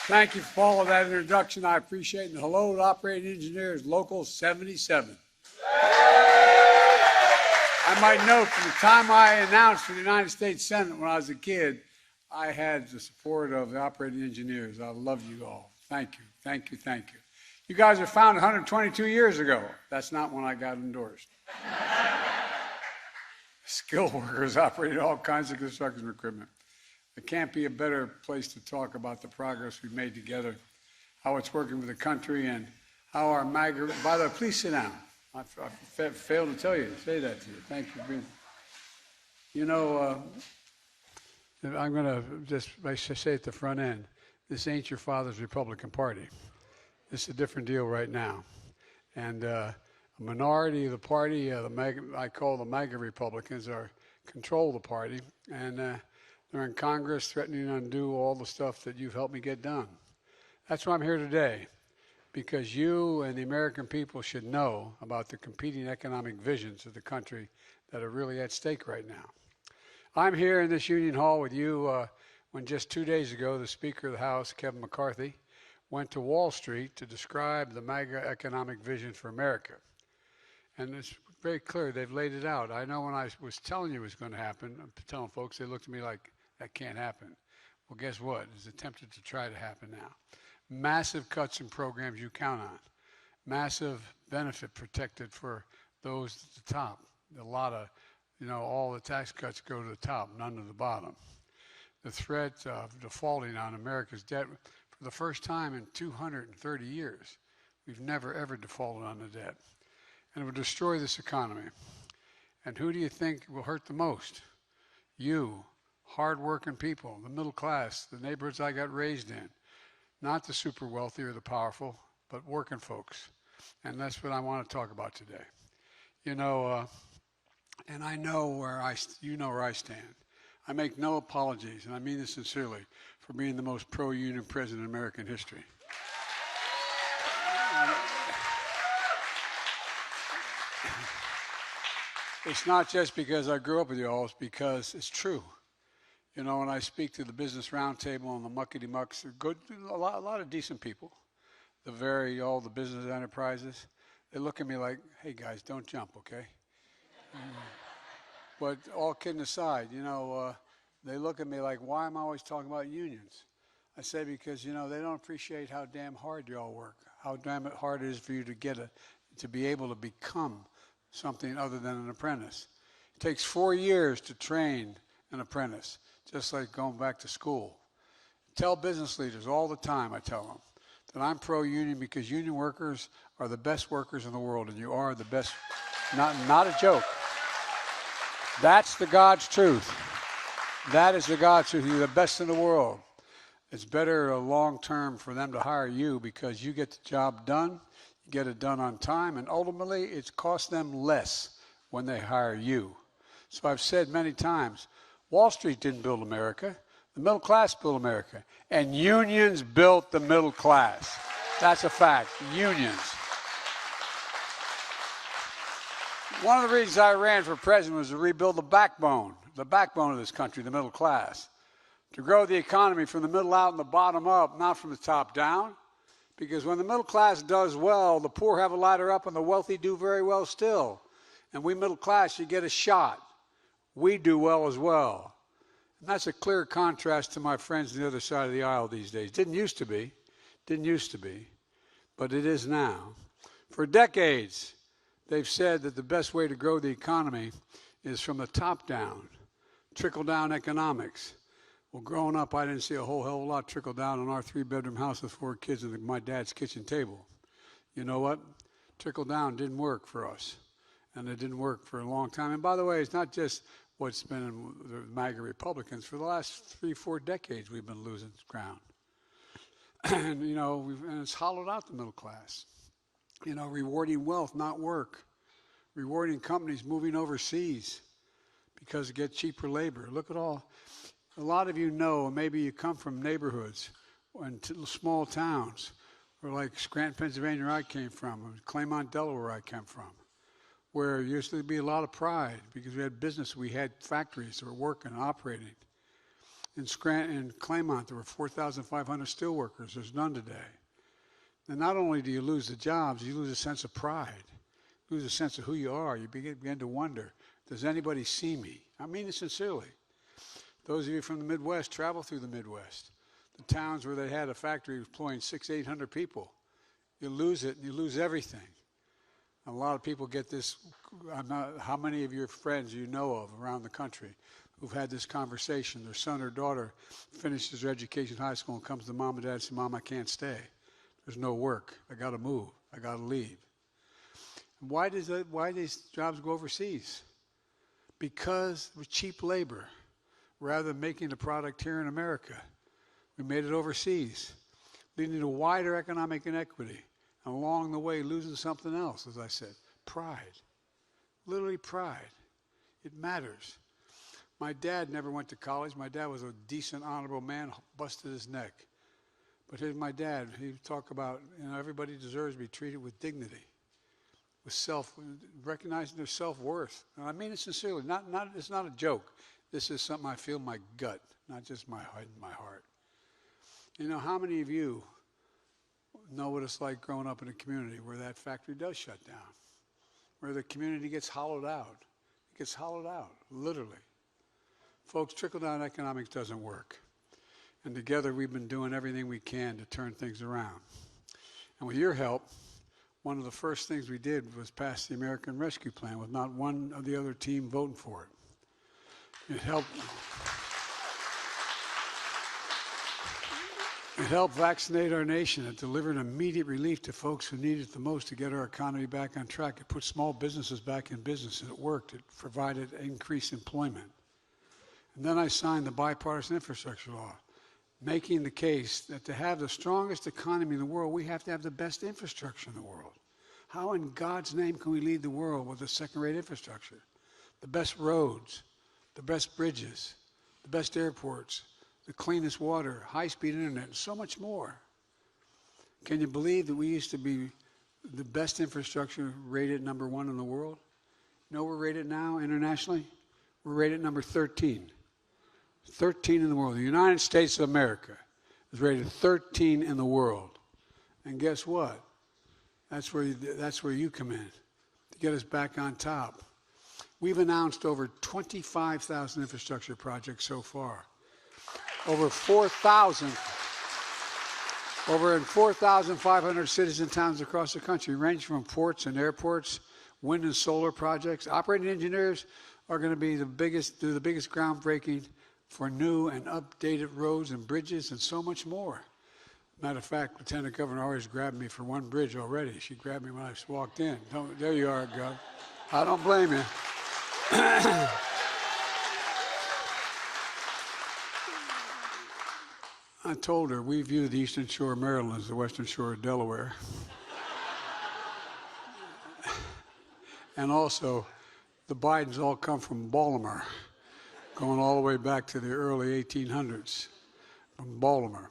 Thank you for all of that introduction. I appreciate it. And hello to operating engineers, Local 77. I might note from the time I announced for the United States Senate when I was a kid, I had the support of the operating engineers. I love you all. Thank you, thank you, thank you. You guys were founded 122 years ago. That's not when I got endorsed. Skilled workers operating all kinds of construction equipment. There can't be a better place to talk about the progress we've made together, how it's working with the country, and how our MAGA, by the way, please sit down. I failed to tell you to say that to you. Thank you for being, you know, I'm going to just say at the front end, this ain't your father's Republican Party. This is a different deal right now. And a minority of the party, the MAGA, I call the MAGA Republicans, control the party. And they're in Congress threatening to undo all the stuff that you've helped me get done. That's why I'm here today, because you and the American people should know about the competing economic visions of the country that are really at stake right now. I'm here in this Union Hall with you when just 2 days ago, the Speaker of the House, Kevin McCarthy, went to Wall Street to describe the MAGA economic vision for America. And it's very clear, they've laid it out. I know when I was telling you it was going to happen, I'm telling folks, they looked at me like, that can't happen. Well, guess what? It's attempted to try to happen now. Massive cuts in programs you count on. Massive benefit protected for those at the top. A lot of, all the tax cuts go to the top, none to the bottom. The threat of defaulting on America's debt for the first time in 230 years. We've never, ever defaulted on the debt. And it will destroy this economy. And who do you think will hurt the most? You, hard-working people, the middle class, the neighborhoods I got raised in. Not the super wealthy or the powerful, but working folks. And that's what I want to talk about today. And I know where I stand. I make no apologies, and I mean this sincerely, for being the most pro-union president in American history. It's not just because I grew up with you all, it's because it's true. When I speak to the Business Roundtable and the muckety-mucks, a lot of decent people, all the business enterprises, they look at me like, hey guys, don't jump, okay? But all kidding aside, they look at me like, why am I always talking about unions? I say because, they don't appreciate how damn hard you all work, how damn hard it is for you to be able to become something other than an apprentice. It takes 4 years to train an apprentice, just like going back to school. Tell business leaders all the time, I tell them, that I'm pro-union because union workers are the best workers in the world, and you are the best, not a joke. That's the God's truth. That is the God's truth. You're the best in the world. It's better long-term for them to hire you because you get the job done, you get it done on time, and ultimately it costs them less when they hire you. So I've said many times, Wall Street didn't build America. The middle class built America. And unions built the middle class. That's a fact. Unions. One of the reasons I ran for president was to rebuild the backbone of this country, the middle class. To grow the economy from the middle out and the bottom up, not from the top down. Because when the middle class does well, the poor have a ladder up and the wealthy do very well still. And we middle class, you get a shot. We do well as well. And that's a clear contrast to my friends on the other side of the aisle these days. Didn't used to be, but it is now. For decades, they've said that the best way to grow the economy is from the top down, trickle-down economics. Well, growing up, I didn't see a whole hell of a lot trickle down on our 3-bedroom house with 4 kids and my dad's kitchen table. You know what? Trickle down didn't work for us, and it didn't work for a long time. And by the way, it's not just what's been in the MAGA Republicans. For the last 3-4 decades, we've been losing ground. And, and it's hollowed out the middle class. Rewarding wealth, not work. Rewarding companies moving overseas because they get cheaper labor. Look at a lot of you know, maybe you come from neighborhoods and small towns, or like Scranton, Pennsylvania, where I came from, or Claymont, Delaware, where I came from, where there used to be a lot of pride because we had business, we had factories that were working and operating. In Scranton and Claymont, there were 4,500 steelworkers. There's none today. And not only do you lose the jobs, you lose a sense of pride. You lose a sense of who you are. You begin to wonder, does anybody see me? I mean it sincerely. Those of you from the Midwest, travel through the Midwest. The towns where they had a factory employing 600, 800 people. You lose it, and you lose everything. A lot of people get this. How many of your friends you know of around the country who've had this conversation? Their son or daughter finishes their education in high school and comes to mom and dad and says, Mom, I can't stay. There's no work. I got to move. I got to leave. And why these jobs go overseas? Because of cheap labor. Rather than making the product here in America, we made it overseas, leading to wider economic inequity. And along the way, losing something else, as I said, pride. Literally pride. It matters. My dad never went to college. My dad was a decent, honorable man, busted his neck. But here's my dad. He would talk about, everybody deserves to be treated with dignity, with recognizing their self-worth. And I mean it sincerely. It's not a joke. This is something I feel in my gut, not just my head and my heart. How many of you know what it's like growing up in a community where that factory does shut down, where the community gets hollowed out? It gets hollowed out, literally. Folks, trickle-down economics doesn't work. And together we've been doing everything we can to turn things around. And with your help, one of the first things we did was pass the American Rescue Plan with not one of the other team voting for it. It helped vaccinate our nation. It delivered immediate relief to folks who needed it the most to get our economy back on track. It put small businesses back in business, and it worked. It provided increased employment. And then I signed the bipartisan infrastructure law, making the case that to have the strongest economy in the world, we have to have the best infrastructure in the world. How in God's name can we lead the world with a second-rate infrastructure? The best roads, the best bridges, the best airports, the cleanest water, high-speed internet, and so much more. Can you believe that we used to be the best infrastructure rated #1 in the world? You know where we're rated now internationally? We're rated number 13. 13 in the world. The United States of America is rated 13 in the world. And guess what? That's where you come in, to get us back on top. We've announced over 25,000 infrastructure projects so far. Over 4,500 cities and towns across the country, ranging from ports and airports, wind and solar projects. Operating engineers are going to do the biggest groundbreaking for new and updated roads and bridges and so much more. Matter of fact, Lieutenant Governor always grabbed me for one bridge already. She grabbed me when I walked in. There you are, Gov. I don't blame you. I told her we view the Eastern Shore of Maryland as the Western Shore of Delaware. And also, the Bidens all come from Baltimore, going all the way back to the early 1800s from Baltimore.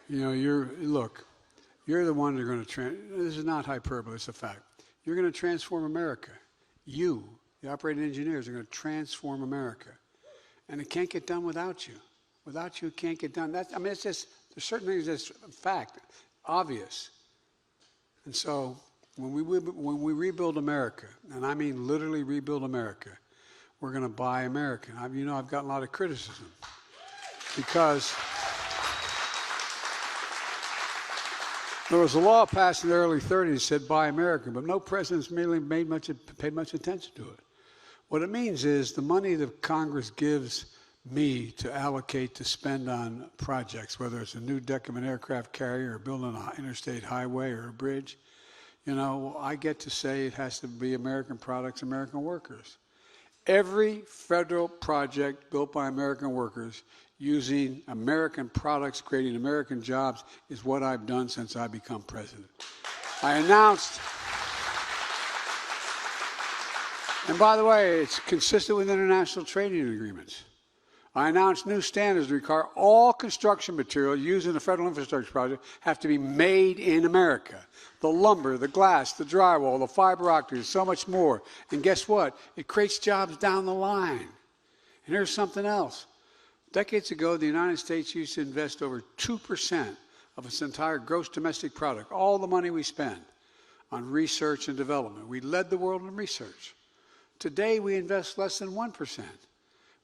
You're the one that are going to this is not hyperbole, it's a fact. You're going to transform America. You, the operating engineers, are going to transform America. And it can't get done without you. Without you, it can't get done. It's just, there's certain things that's a fact, obvious. And so, when we rebuild America, and I mean literally rebuild America, we're going to buy American. I've gotten a lot of criticism because there was a law passed in the early 30s that said buy American, but no president's really paid much attention to it. What it means is the money that Congress gives me to allocate to spend on projects, whether it's a new deck of an aircraft carrier or building an interstate highway or a bridge, I get to say it has to be American products, American workers. Every federal project built by American workers using American products, creating American jobs, is what I've done since I become president. I announced, and by the way, it's consistent with international trading agreements. I announced new standards that require all construction material used in a federal infrastructure project have to be made in America. The lumber, the glass, the drywall, the fiber optics, so much more. And guess what? It creates jobs down the line. And here's something else. Decades ago, the United States used to invest over 2% of its entire gross domestic product, all the money we spend, on research and development. We led the world in research. Today, we invest less than 1%.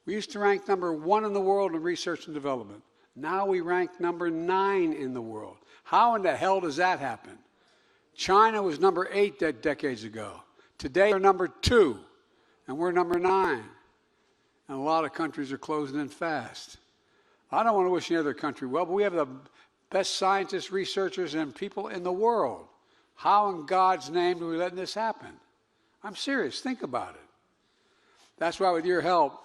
We used to rank number 1 in the world in research and development. Now we rank number 9 in the world. How in the hell does that happen? China was number 8 decades ago. Today, they're number 2, and we're number 9. And a lot of countries are closing in fast. I don't want to wish any other country well, but we have the best scientists, researchers, and people in the world. How in God's name do we let this happen? I'm serious. Think about it. That's why, with your help,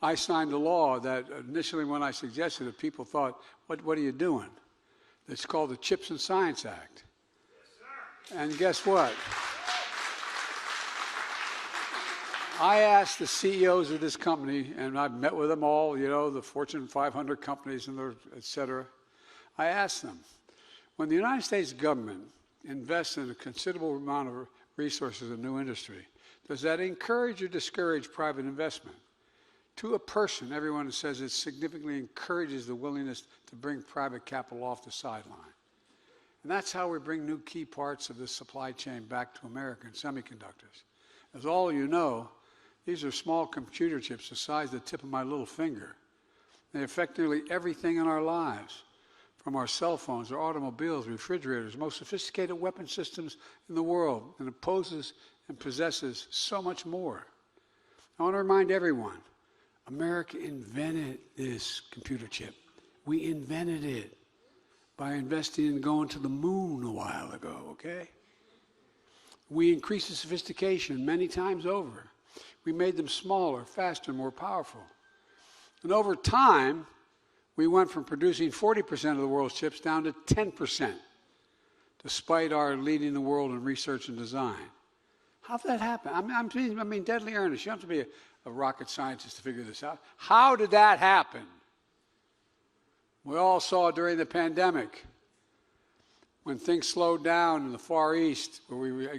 I signed a law that initially when I suggested it, people thought, what are you doing? It's called the CHIPS and Science Act. Yes, sir. And guess what? I asked the CEOs of this company, and I've met with them all, you know, the Fortune 500 companies and et cetera. I asked them, when the United States government invests in a considerable amount of resources in new industry, does that encourage or discourage private investment? To a person, everyone says it significantly encourages the willingness to bring private capital off the sideline. And that's how we bring new key parts of this supply chain back to America in semiconductors. As all of you know, these are small computer chips the size of the tip of my little finger. They affect nearly everything in our lives, from our cell phones, our automobiles, refrigerators, most sophisticated weapon systems in the world, and it poses and possesses so much more. I want to remind everyone, America invented this computer chip. We invented it by investing in going to the moon a while ago, okay? We increased the sophistication many times over. We made them smaller, faster, more powerful. And over time, we went from producing 40% of the world's chips down to 10%, despite our leading the world in research and design. How did that happen? I mean, deadly earnest. You don't have to be a rocket scientist to figure this out. How did that happen? We all saw during the pandemic, when things slowed down in the Far East, where we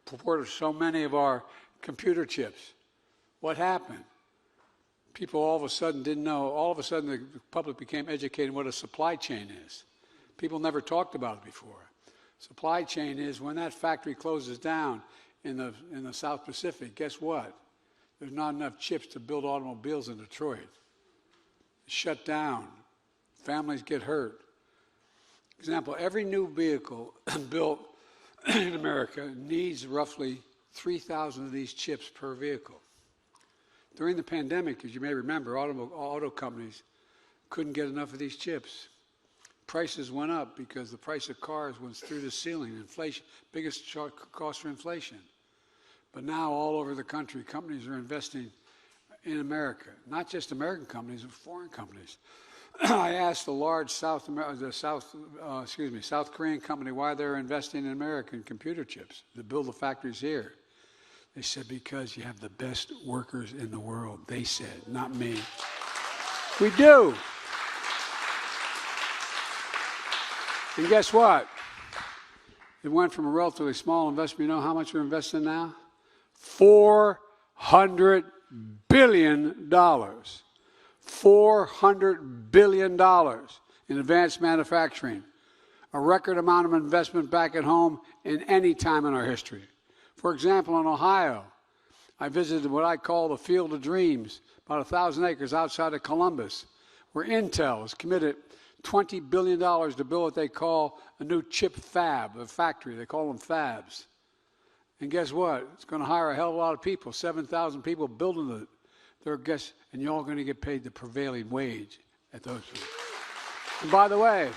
imported so many of our computer chips. What happened? People all of a sudden didn't know. All of a sudden, the public became educated in what a supply chain is. People never talked about it before. Supply chain is when that factory closes down in the South Pacific, guess what? There's not enough chips to build automobiles in Detroit. It's shut down. Families get hurt. Example, every new vehicle built in America needs roughly 3,000 of these chips per vehicle. During the pandemic, as you may remember, auto companies couldn't get enough of these chips. Prices went up because the price of cars went through the ceiling. Inflation, biggest cost for inflation. But now all over the country, companies are investing in America. Not just American companies, but foreign companies. I asked the large South Korean company why they're investing in American computer chips to build the factories here. They said, because you have the best workers in the world. They said, not me. We do. And guess what? It went from a relatively small investment. You know how much we're investing now? $400 billion. $400 billion in advanced manufacturing. A record amount of investment back at home in any time in our history. For example, in Ohio, I visited what I call the Field of Dreams, about 1,000 acres outside of Columbus, where Intel has committed $20 billion to build what they call a new chip fab, a factory. They call them fabs. And guess what? It's going to hire a hell of a lot of people, 7,000 people building their guests, and you're all going to get paid the prevailing wage at those. And by the way,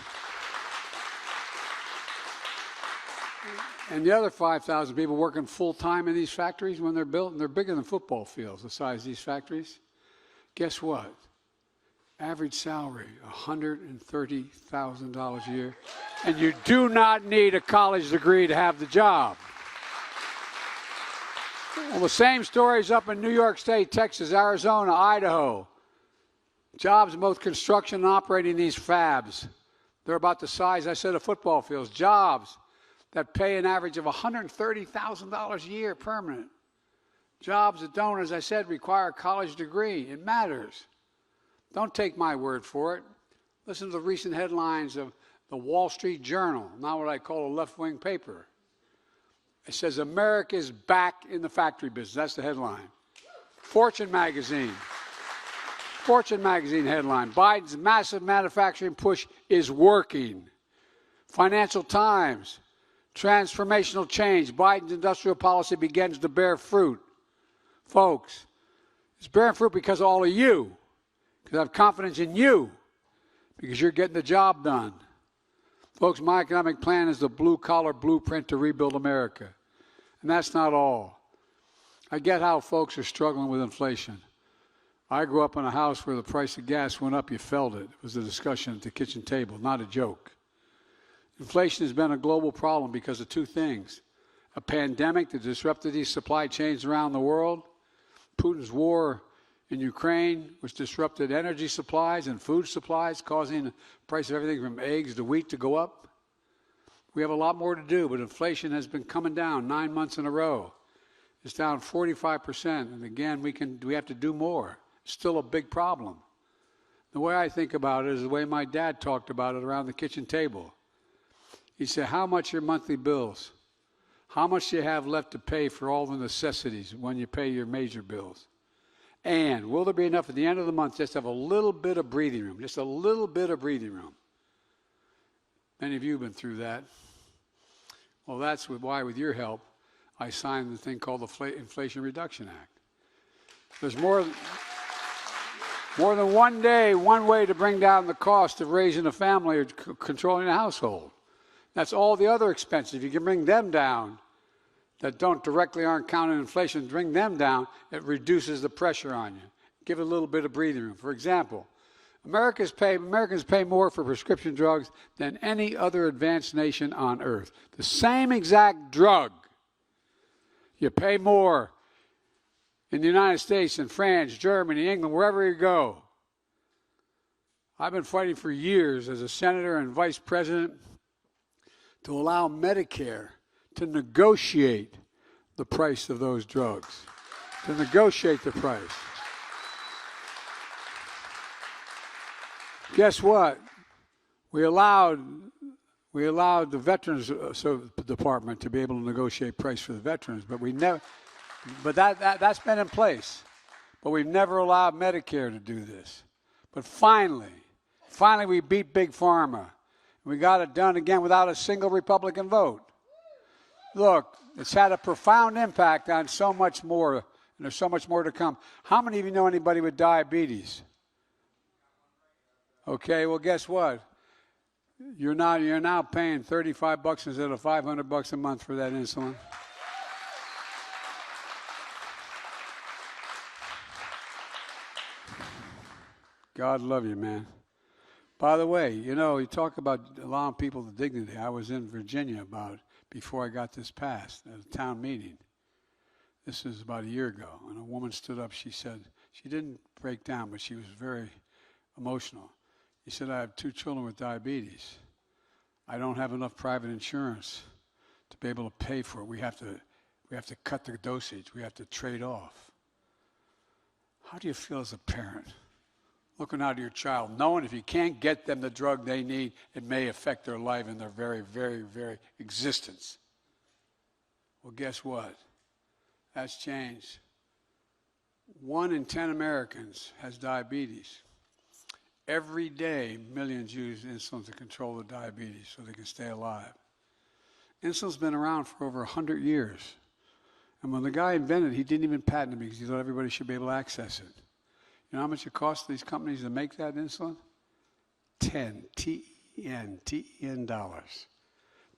and the other 5,000 people working full-time in these factories when they're built, and they're bigger than football fields, the size of these factories. Guess what? Average salary, $130,000 a year. And you do not need a college degree to have the job. Well, the same story's up in New York State, Texas, Arizona, Idaho. Jobs in both construction and operating these fabs. They're about the size, I said, of football fields. Jobs that pay an average of $130,000 a year permanent. Jobs that don't, as I said, require a college degree. It matters. Don't take my word for it. Listen to the recent headlines of the Wall Street Journal, now what I call a left-wing paper. It says, America is back in the factory business. That's the headline. Fortune magazine headline, Biden's massive manufacturing push is working. Financial Times, transformational change. Biden's industrial policy begins to bear fruit. Folks, it's bearing fruit because of all of you, because I have confidence in you, because you're getting the job done. Folks, my economic plan is the blue-collar blueprint to rebuild America. And that's not all. I get how folks are struggling with inflation. I grew up in a house where the price of gas went up, you felt it. It was a discussion at the kitchen table, not a joke. Inflation has been a global problem because of two things. A pandemic that disrupted these supply chains around the world, Putin's war in Ukraine, which disrupted energy supplies and food supplies, causing the price of everything from eggs to wheat to go up. We have a lot more to do, but inflation has been coming down 9 months in a row. It's down 45%, and again, we have to do more. It's still a big problem. The way I think about it is the way my dad talked about it around the kitchen table. He said, how much are your monthly bills? How much do you have left to pay for all the necessities when you pay your major bills? And will there be enough at the end of the month just to have a little bit of breathing room, just a little bit of breathing room? Many of you have been through that. Well, that's why, with your help, I signed the thing called the Inflation Reduction Act. There's more than one way to bring down the cost of raising a family or controlling a household. That's all the other expenses. If you can bring them down, that aren't counted in inflation, bring them down, it reduces the pressure on you. Give it a little bit of breathing room. For example, Americans pay more for prescription drugs than any other advanced nation on earth. The same exact drug. You pay more in the United States, in France, Germany, England, wherever you go. I've been fighting for years as a senator and vice president to allow Medicare to negotiate the price of those drugs, to negotiate the price. Guess what? We allowed the Veterans Department to be able to negotiate price for the veterans, but that's been in place. But we've never allowed Medicare to do this. But finally we beat Big Pharma. We got it done again without a single Republican vote. Look, it's had a profound impact on so much more, and there's so much more to come. How many of you know anybody with diabetes? Okay, well, guess what? You're now paying $35 instead of $500 a month for that insulin. God love you, man. By the way, you talk about allowing people the dignity. I was in Virginia before I got this passed at a town meeting. This is about a year ago, and a woman stood up. She said, she didn't break down, but she was very emotional. She said, I have 2 children with diabetes. I don't have enough private insurance to be able to pay for it. We have to cut the dosage. We have to trade off. How do you feel as a parent? Looking out at your child, knowing if you can't get them the drug they need, it may affect their life and their very, very, very existence. Well, guess what? That's changed. 1 in 10 Americans has diabetes. Every day, millions use insulin to control the diabetes so they can stay alive. Insulin's been around for over 100 years. And when the guy invented it, he didn't even patent it because he thought everybody should be able to access it. You know how much it costs these companies to make that insulin? $10 dollars.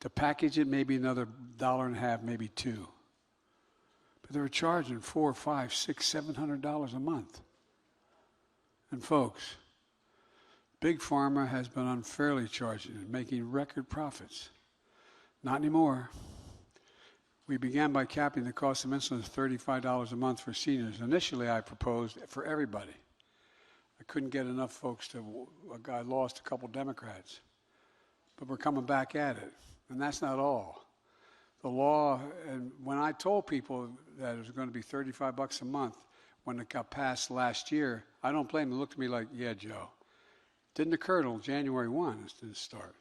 To package it, maybe another $1.50, maybe $2. But they were charging $400, $500, $600, $700 a month. And folks, Big Pharma has been unfairly charging and making record profits. Not anymore. We began by capping the cost of insulin at $35 a month for seniors. Initially, I proposed for everybody. I couldn't get enough folks I lost a couple Democrats. But we're coming back at it. And that's not all. The law, and when I told people that it was going to be $35 a month, when it got passed last year, I don't blame them. They looked at me like, yeah, Joe. Didn't occur until January 1 to start.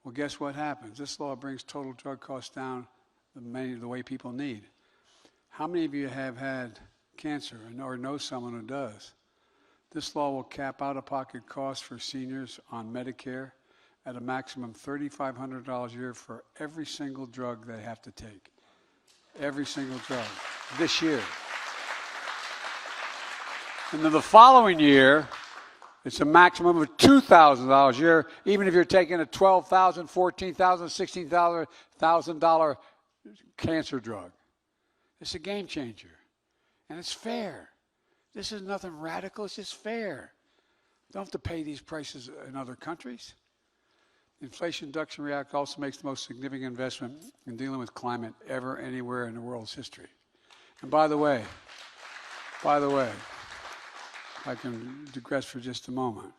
Well, guess what happens? This law brings total drug costs down the way people need. How many of you have had cancer or know someone who does? This law will cap out-of-pocket costs for seniors on Medicare at a maximum $3,500 a year for every single drug they have to take. Every single drug. This year. And then the following year, it's a maximum of $2,000 a year, even if you're taking a $12,000, $14,000, $16,000 cancer drug. It's a game changer. And it's fair. This is nothing radical. It's just fair. Don't have to pay these prices in other countries. The Inflation Reduction Act also makes the most significant investment in dealing with climate ever anywhere in the world's history. And by the way, if I can digress for just a moment.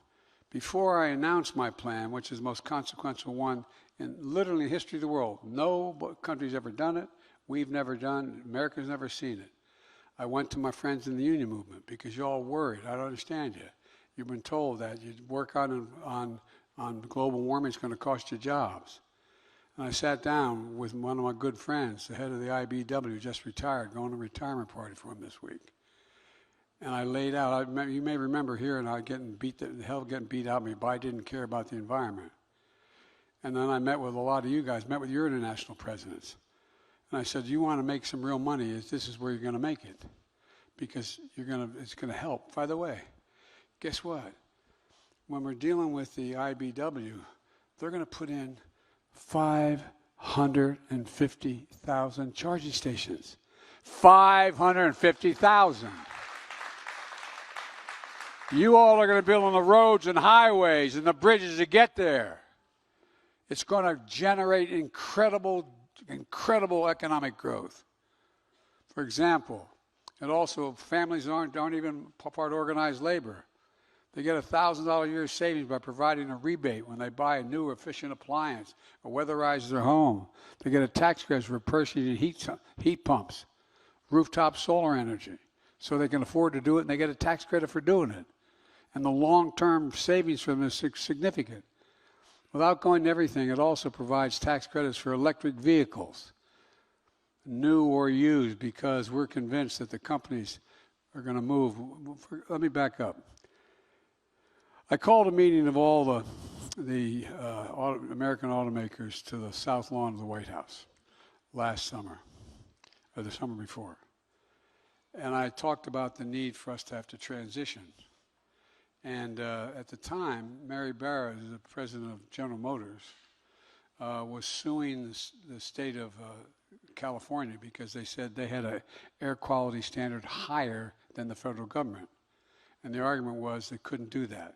Before I announce my plan, which is the most consequential one in literally the history of the world, no country's ever done it. We've never done it. America's never seen it. I went to my friends in the union movement because you're all worried. I don't understand you. You've been told that you work on global warming is going to cost you jobs. And I sat down with one of my good friends, the head of the IBEW, just retired, going to a retirement party for him this week. And I laid out, you may remember hearing I getting beat out of me, but I didn't care about the environment. And then I met with a lot of you guys, met with your international presidents. And I said, you want to make some real money, this is where you're going to make it. Because it's going to help. By the way, guess what? When we're dealing with the IBEW, they're going to put in 550,000 charging stations. 550,000. You all are going to build on the roads and highways and the bridges to get there. It's going to generate incredible economic growth. For example, and also families aren't even part of organized labor. They get $1,000 a year savings by providing a rebate when they buy a new efficient appliance or weatherize their home. They get a tax credit for purchasing heat pumps, rooftop solar energy, so they can afford to do it, and they get a tax credit for doing it. And the long-term savings for them is significant. Without going to everything, it also provides tax credits for electric vehicles, new or used, because we're convinced that the companies are going to move. Let me back up. I called a meeting of all the American automakers to the south lawn of the White House last summer, or the summer before. And I talked about the need for us to have to transition. And at the time, Mary Barra, the president of General Motors, was suing the state of California because they said they had an air quality standard higher than the federal government. And the argument was they couldn't do that.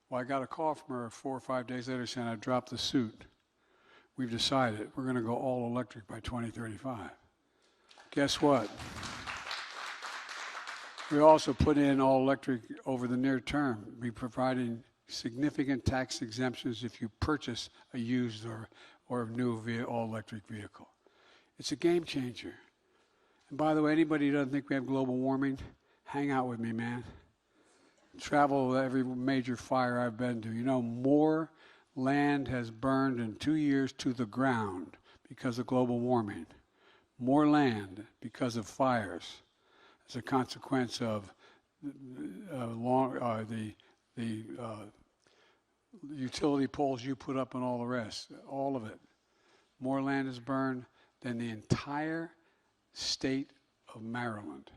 Well, I got a call from her 4 or 5 days later saying I dropped the suit. We've decided we're going to go all electric by 2035. Guess what? We also put in all electric over the near term. We're providing significant tax exemptions if you purchase a used or a new all electric vehicle. It's a game changer. And by the way, anybody who doesn't think we have global warming, hang out with me, man. Travel every major fire I've been to. You know, more land has burned in 2 years to the ground because of global warming. More land because of fires as a consequence of the utility poles you put up and all the rest. All of it. More land is burned than the entire state of Maryland.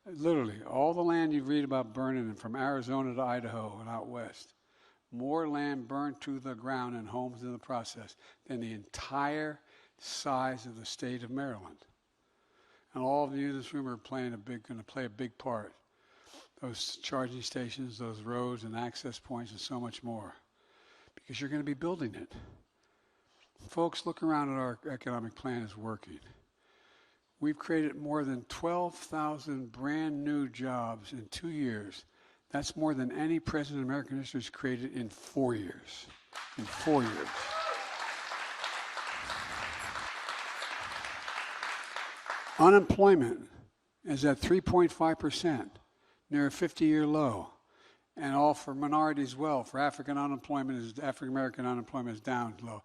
Literally, all the land you read about burning from Arizona to Idaho and out west, more land burned to the ground and homes in the process than the entire size of the state of Maryland. And all of you in this room are going to play a big part. Those charging stations, those roads and access points and so much more. Because you're going to be building it. Folks, look around at our economic plan is working. We've created more than 12,000 brand new jobs in 2 years. That's more than any president in American history has created in 4 years. In 4 years. Unemployment is at 3.5%, near a 50-year low. And all for minorities as well. For African American unemployment is down low.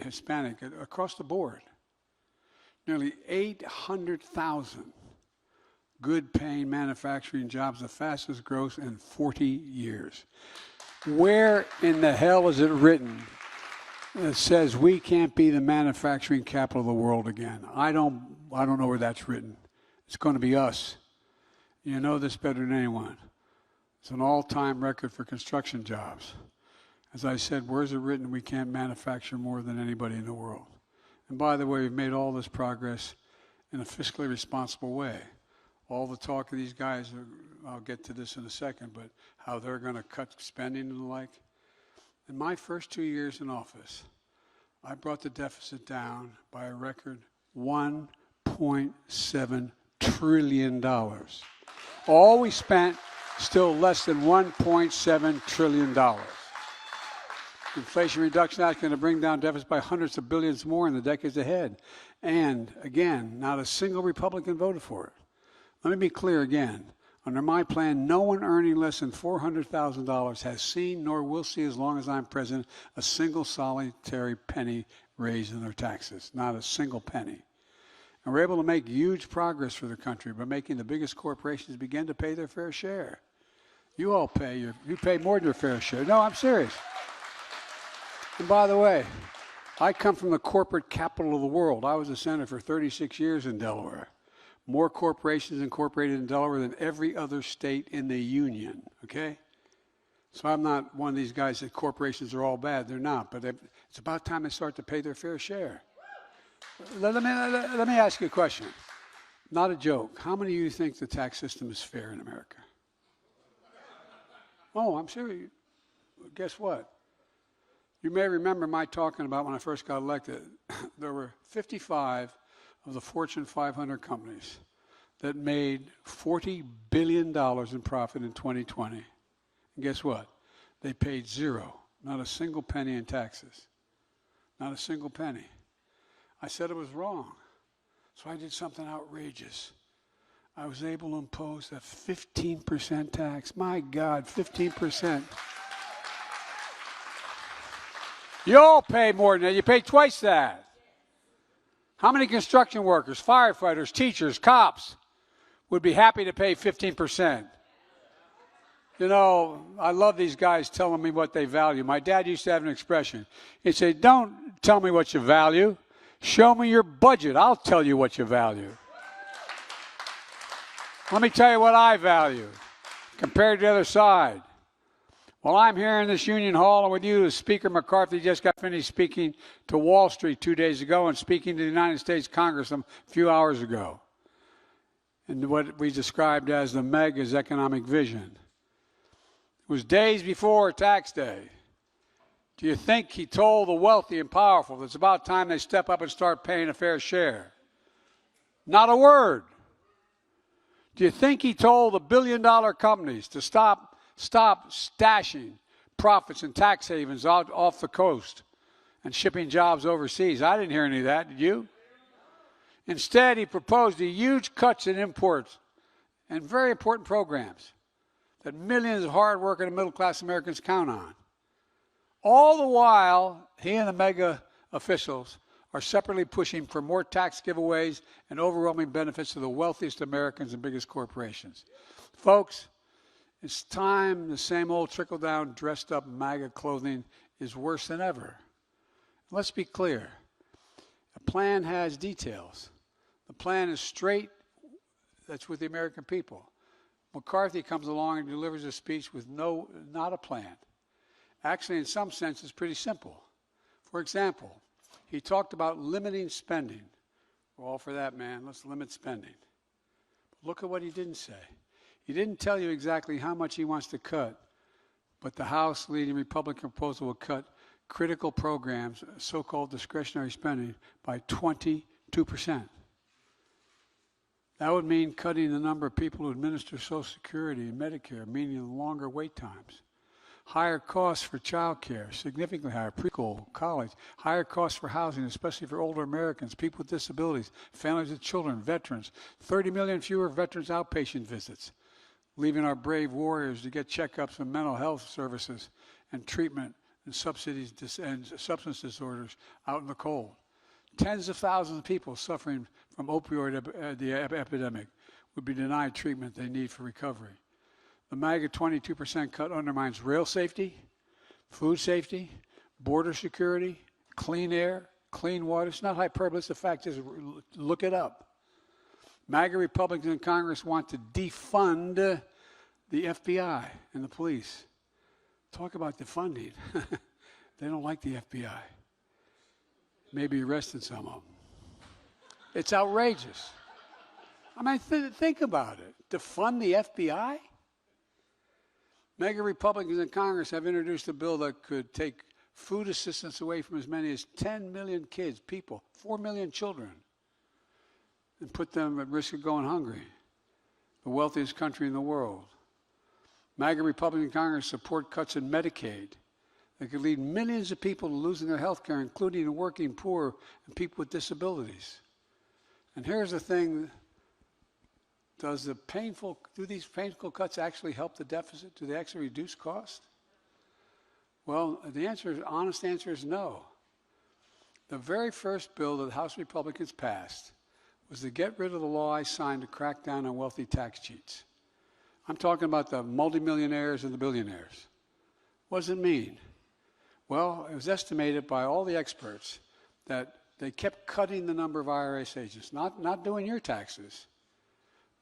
Hispanic, across the board. Nearly 800,000 good-paying manufacturing jobs, the fastest growth in 40 years. Where in the hell is it written that says we can't be the manufacturing capital of the world again? I don't know where that's written. It's going to be us. You know this better than anyone. It's an all-time record for construction jobs. As I said, where's it written we can't manufacture more than anybody in the world? And by the way, we've made all this progress in a fiscally responsible way. All the talk of these guys, I'll get to this in a second, but how they're going to cut spending and the like. In my first 2 years in office, I brought the deficit down by a record $1.7 trillion. All we spent, still less than $1.7 trillion. Inflation Reduction Act is going to bring down deficits by hundreds of billions more in the decades ahead. And again, not a single Republican voted for it. Let me be clear again. Under my plan, no one earning less than $400,000 has seen nor will see, as long as I'm president, a single solitary penny raised in their taxes. Not a single penny. And we're able to make huge progress for the country by making the biggest corporations begin to pay their fair share. You all pay you pay more than your fair share. No, I'm serious. And by the way, I come from the corporate capital of the world. I was a senator for 36 years in Delaware. More corporations incorporated in Delaware than every other state in the union, okay? So I'm not one of these guys that corporations are all bad. They're not, but it's about time they start to pay their fair share. Let me ask you a question. Not a joke. How many of you think the tax system is fair in America? Oh, I'm serious. Guess what? You may remember my talking about when I first got elected. There were 55 of the Fortune 500 companies that made $40 billion in profit in 2020. And guess what? They paid zero, not a single penny in taxes. Not a single penny. I said it was wrong. So I did something outrageous. I was able to impose a 15% tax. My God, 15%. You all pay more than that. You pay twice that. How many construction workers, firefighters, teachers, cops would be happy to pay 15%? You know, I love these guys telling me what they value. My dad used to have an expression. He'd say, don't tell me what you value. Show me your budget. I'll tell you what you value. Let me tell you what I value compared to the other side. Well, I'm here in this Union Hall, and with you, Speaker McCarthy just got finished speaking to Wall Street 2 days ago and speaking to the United States Congress a few hours ago. And what we described as the mega's economic vision. It was days before tax day. Do you think he told the wealthy and powerful that it's about time they step up and start paying a fair share? Not a word. Do you think he told the billion-dollar companies to stop stashing profits in tax havens out off the coast and shipping jobs overseas? I didn't hear any of that, did you? Instead, he proposed huge cuts in imports and very important programs that millions of hard-working and middle-class Americans count on. All the while, he and the mega officials are separately pushing for more tax giveaways and overwhelming benefits to the wealthiest Americans and biggest corporations. Folks, it's time the same old trickle-down, dressed-up MAGA clothing is worse than ever. Let's be clear. A plan has details. The plan is straight. That's with the American people. McCarthy comes along and delivers a speech with not a plan. Actually, in some sense, it's pretty simple. For example, he talked about limiting spending. We're all for that, man. Let's limit spending. But look at what he didn't say. He didn't tell you exactly how much he wants to cut, but the House leading Republican proposal will cut critical programs, so-called discretionary spending, by 22%. That would mean cutting the number of people who administer Social Security and Medicare, meaning longer wait times. Higher costs for child care, significantly higher, preschool, college, higher costs for housing, especially for older Americans, people with disabilities, families with children, veterans, 30 million fewer veterans outpatient visits, leaving our brave warriors to get checkups and mental health services and treatment and subsidies and substance disorders out in the cold. Tens of thousands of people suffering from opioid epidemic would be denied treatment they need for recovery. The MAGA 22% cut undermines rail safety, food safety, border security, clean air, clean water. It's not hyperbole, it's the fact. Just look it up. MAGA Republicans in Congress want to defund the FBI and the police. Talk about defunding. They don't like the FBI. Maybe arrested some of them. It's outrageous. I mean, think about it. Defund the FBI? MAGA Republicans in Congress have introduced a bill that could take food assistance away from as many as 10 million kids, people, 4 million children, and put them at risk of going hungry. The wealthiest country in the world. MAGA Republican Congress support cuts in Medicaid that could lead millions of people to losing their health care, including the working poor and people with disabilities. And here's the thing. Do these painful cuts actually help the deficit? Do they actually reduce cost? Well, honest answer is no. The very first bill that the House Republicans passed was to get rid of the law I signed to crack down on wealthy tax cheats. I'm talking about the multimillionaires and the billionaires. What does it mean? Well, it was estimated by all the experts that they kept cutting the number of IRS agents, not doing your taxes,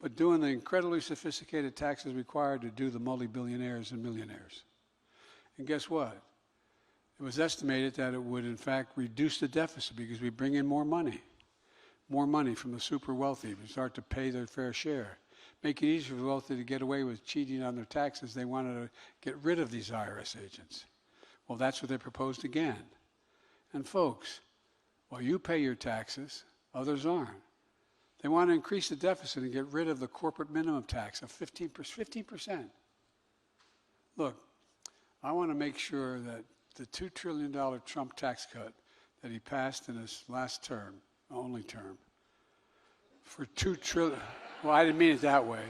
but doing the incredibly sophisticated taxes required to do the multi-billionaires and millionaires. And guess what? It was estimated that it would, in fact, reduce the deficit because we bring in more money from the super wealthy. We start to pay their fair share. Make it easier for the wealthy to get away with cheating on their taxes. They wanted to get rid of these IRS agents. Well, that's what they proposed again. And folks, while you pay your taxes, others aren't. They want to increase the deficit and get rid of the corporate minimum tax of 15%. Look, I want to make sure that the $2 trillion Trump tax cut that he passed in his last term, only term, for $2 trillion, well, I didn't mean it that way.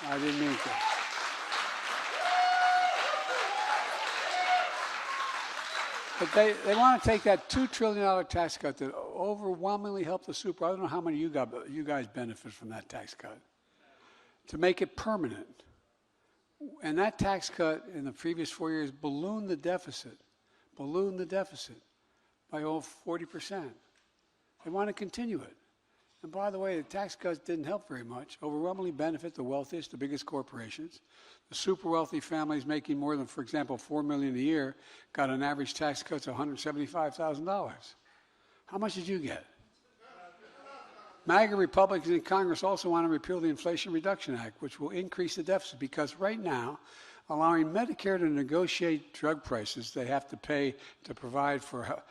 I didn't mean it that way. But they want to take that $2 trillion tax cut that overwhelmingly helped the super. I don't know how many of you guys benefit from that tax cut, to make it permanent. And that tax cut in the previous 4 years ballooned the deficit by over 40%. They want to continue it. And by the way, the tax cuts didn't help very much. Overwhelmingly benefit the wealthiest, the biggest corporations. The super wealthy families making more than, for example, $4 million a year got an average tax cut of $175,000. How much did you get? MAGA Republicans in Congress also want to repeal the Inflation Reduction Act, which will increase the deficit because right now, allowing Medicare to negotiate drug prices they have to pay to provide for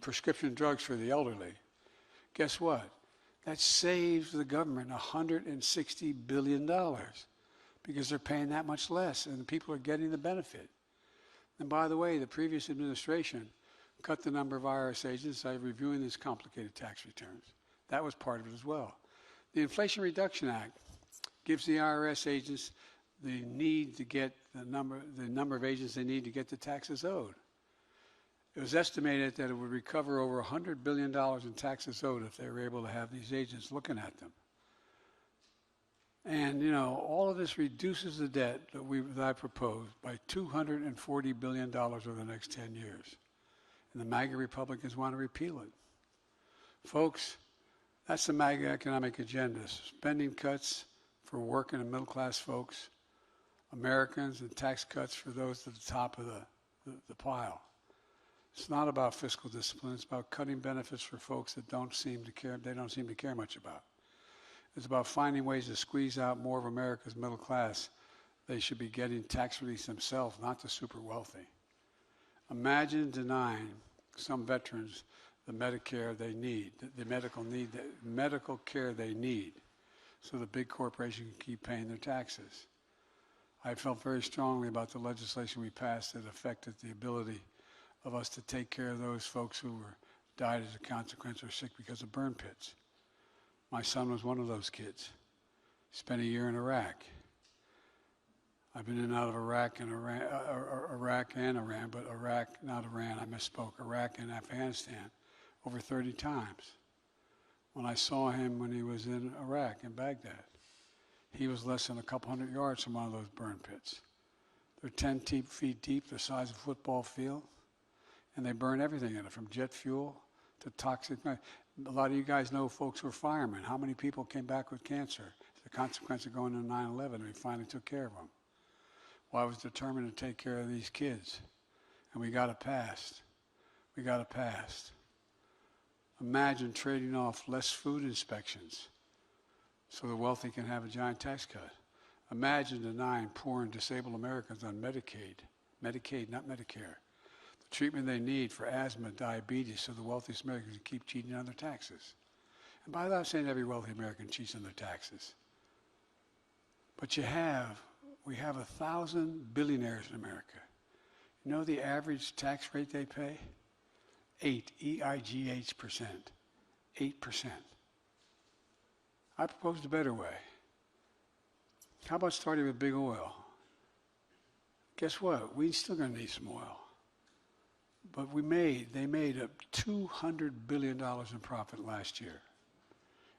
prescription drugs for the elderly. Guess what? That saves the government $160 billion because they're paying that much less and the people are getting the benefit. And by the way, the previous administration cut the number of IRS agents by reviewing these complicated tax returns. That was part of it as well. The Inflation Reduction Act gives the IRS agents the need to get the number of agents they need to get the taxes owed. It was estimated that it would recover over $100 billion in taxes owed if they were able to have these agents looking at them. And, you know, all of this reduces the debt that I proposed by $240 billion over the next 10 years. And the MAGA Republicans want to repeal it. Folks, that's the MAGA economic agenda. Spending cuts for working and middle-class folks, Americans, and tax cuts for those at the top of the pile. It's not about fiscal discipline. It's about cutting benefits for folks that don't seem to care much about. It's about finding ways to squeeze out more of America's middle class. They should be getting tax relief themselves, not the super wealthy. Imagine denying some veterans the Medicare they need, the medical care they need, so the big corporation can keep paying their taxes. I felt very strongly about the legislation we passed that affected the ability of us to take care of those folks who died as a consequence or sick because of burn pits. My son was one of those kids. Spent a year in Iraq. I've been in and out of Iraq and Iran, but Iraq, not Iran, I misspoke, Iraq and Afghanistan over 30 times. When I saw him when he was in Iraq, in Baghdad, he was less than a couple hundred yards from one of those burn pits. They're 10 feet deep, the size of a football field, and they burn everything in it, from jet fuel to toxic. A lot of you guys know folks who are firemen. How many people came back with cancer as a consequence of going to 9/11, and we finally took care of them? Well, I was determined to take care of these kids, and we got it passed. We got it passed. Imagine trading off less food inspections so the wealthy can have a giant tax cut. Imagine denying poor and disabled Americans on Medicaid, not Medicare, the treatment they need for asthma, diabetes, so the wealthiest Americans can keep cheating on their taxes. And by that, I'm saying every wealthy American cheats on their taxes. But we have 1,000 billionaires in America. You know the average tax rate they pay? 8%. 8%. I proposed a better way. How about starting with big oil? Guess what? We're still going to need some oil. But they made $200 billion in profit last year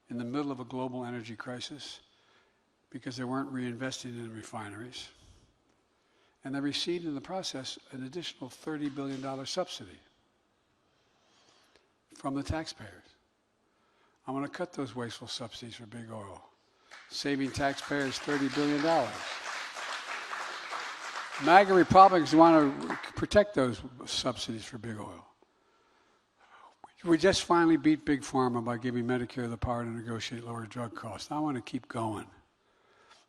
in the middle of a global energy crisis because they weren't reinvesting in refineries. And they received in the process an additional $30 billion subsidy from the taxpayers. I'm going to cut those wasteful subsidies for big oil, saving taxpayers $30 billion. MAGA Republicans want to protect those subsidies for big oil. We just finally beat Big Pharma by giving Medicare the power to negotiate lower drug costs. I want to keep going.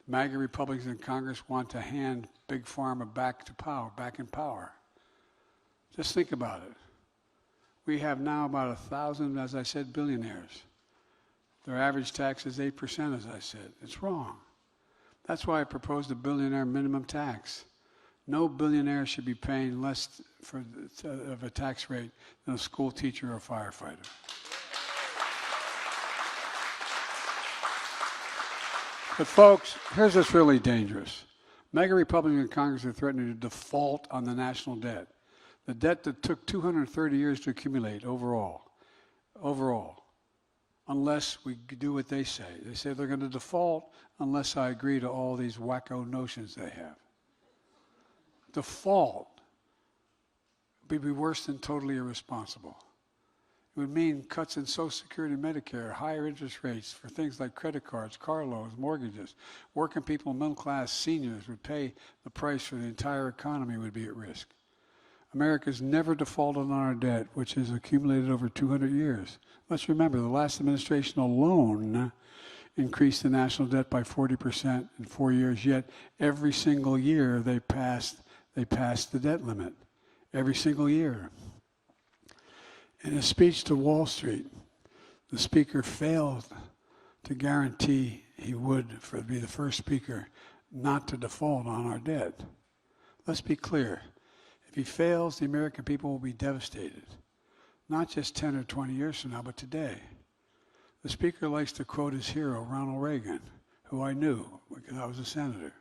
MAGA Republicans in Congress want to hand Big Pharma back in power. Just think about it. We have now about 1,000, as I said, billionaires. Their average tax is 8%, as I said. It's wrong. That's why I proposed a billionaire minimum tax. No billionaire should be paying less of a tax rate than a school teacher or a firefighter. But folks, here's what's really dangerous. MAGA Republicans in Congress are threatening to default on the national debt. The debt that took 230 years to accumulate overall, unless we do what they say. They say they're going to default unless I agree to all these wacko notions they have. Default would be worse than totally irresponsible. It would mean cuts in Social Security and Medicare, higher interest rates for things like credit cards, car loans, mortgages. Working people, middle class, seniors would pay the price for the entire economy would be at risk. America's never defaulted on our debt, which has accumulated over 200 years. Let's remember, the last administration alone increased the national debt by 40% in 4 years, yet every single year they passed the debt limit. Every single year. In a speech to Wall Street, the speaker failed to guarantee he would be the first speaker not to default on our debt. Let's be clear. If he fails, the American people will be devastated. Not just 10 or 20 years from now, but today. The speaker likes to quote his hero, Ronald Reagan, who I knew because I was a senator.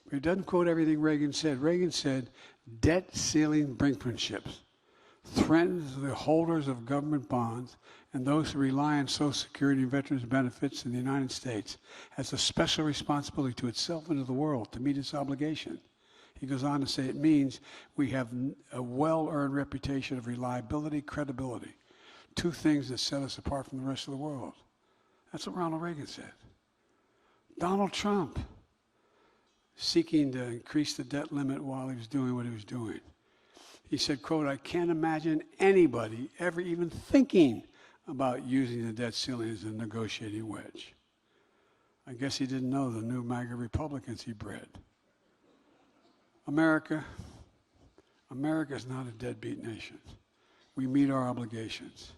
But he doesn't quote everything Reagan said. Reagan said, debt ceiling brinkmanships threatens the holders of government bonds and those who rely on Social Security and veterans benefits in the United States has a special responsibility to itself and to the world to meet its obligation. He goes on to say it means we have a well-earned reputation of reliability, credibility, two things that set us apart from the rest of the world. That's what Ronald Reagan said. Donald Trump, seeking to increase the debt limit while he was doing what he was doing. He said, quote, I can't imagine anybody ever even thinking about using the debt ceiling as a negotiating wedge. I guess he didn't know the new MAGA Republicans he bred. America is not a deadbeat nation. We meet our obligations.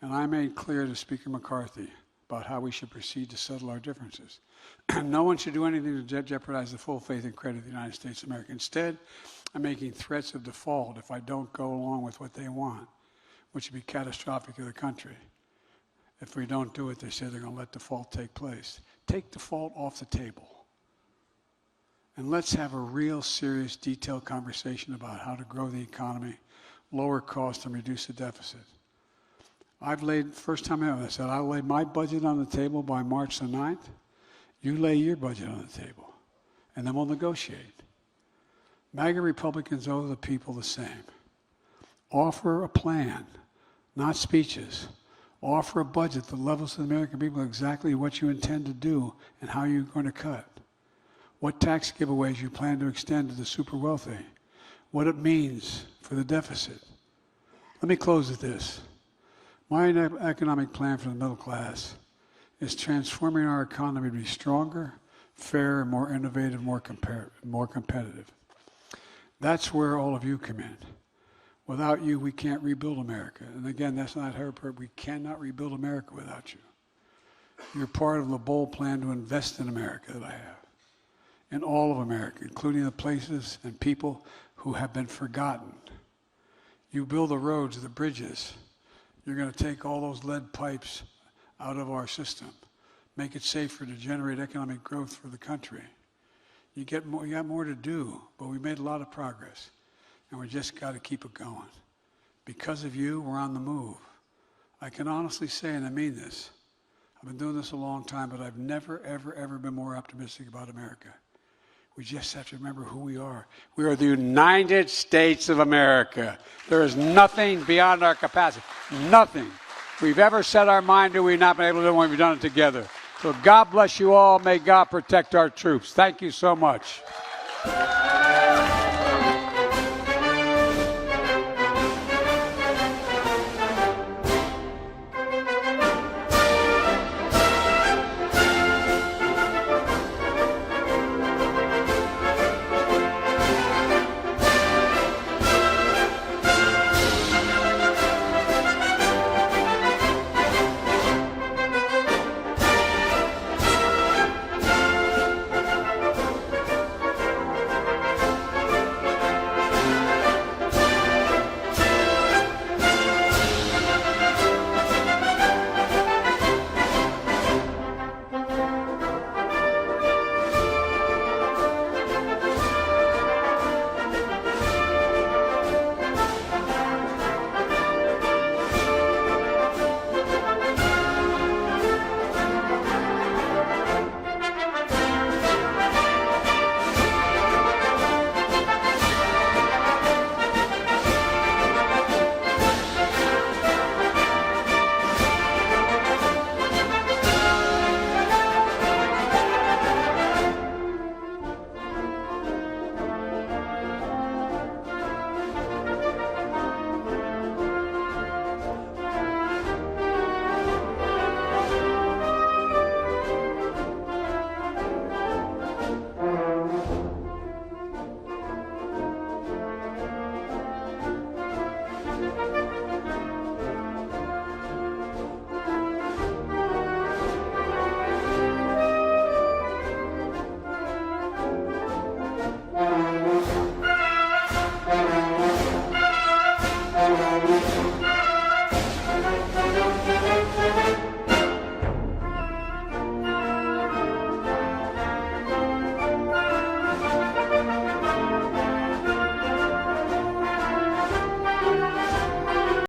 And I made clear to Speaker McCarthy about how we should proceed to settle our differences. No one should do anything to jeopardize the full faith and credit of the United States of America. Instead, I'm making threats of default if I don't go along with what they want, which would be catastrophic to the country. If we don't do it, they say they're going to let default take place. Take default off the table. And let's have a real, serious, detailed conversation about how to grow the economy, lower costs, and reduce the deficit. First time ever, I said, I'll lay my budget on the table by March the 9th. You lay your budget on the table, and then we'll negotiate. MAGA Republicans owe the people the same. Offer a plan, not speeches. Offer a budget that levels to the American people exactly what you intend to do and how you're going to cut. What tax giveaways you plan to extend to the super wealthy. What it means for the deficit. Let me close with this. My economic plan for the middle class is transforming our economy to be stronger, fairer, more innovative, more competitive. That's where all of you come in. Without you, we can't rebuild America. And again, that's not Herbert. We cannot rebuild America without you. You're part of the bold plan to invest in America that I have. In all of America, including the places and people who have been forgotten. You build the roads, the bridges. You're going to take all those lead pipes out of our system, make it safer to generate economic growth for the country. You got more to do, but we made a lot of progress, and we just got to keep it going. Because of you, we're on the move. I can honestly say, and I mean this, I've been doing this a long time, but I've never, ever, ever been more optimistic about America. We just have to remember who we are. We are the United States of America. There is nothing beyond our capacity. Nothing we've ever set our mind to, we've not been able to do when we've done it together. So God bless you all. May God protect our troops. Thank you so much.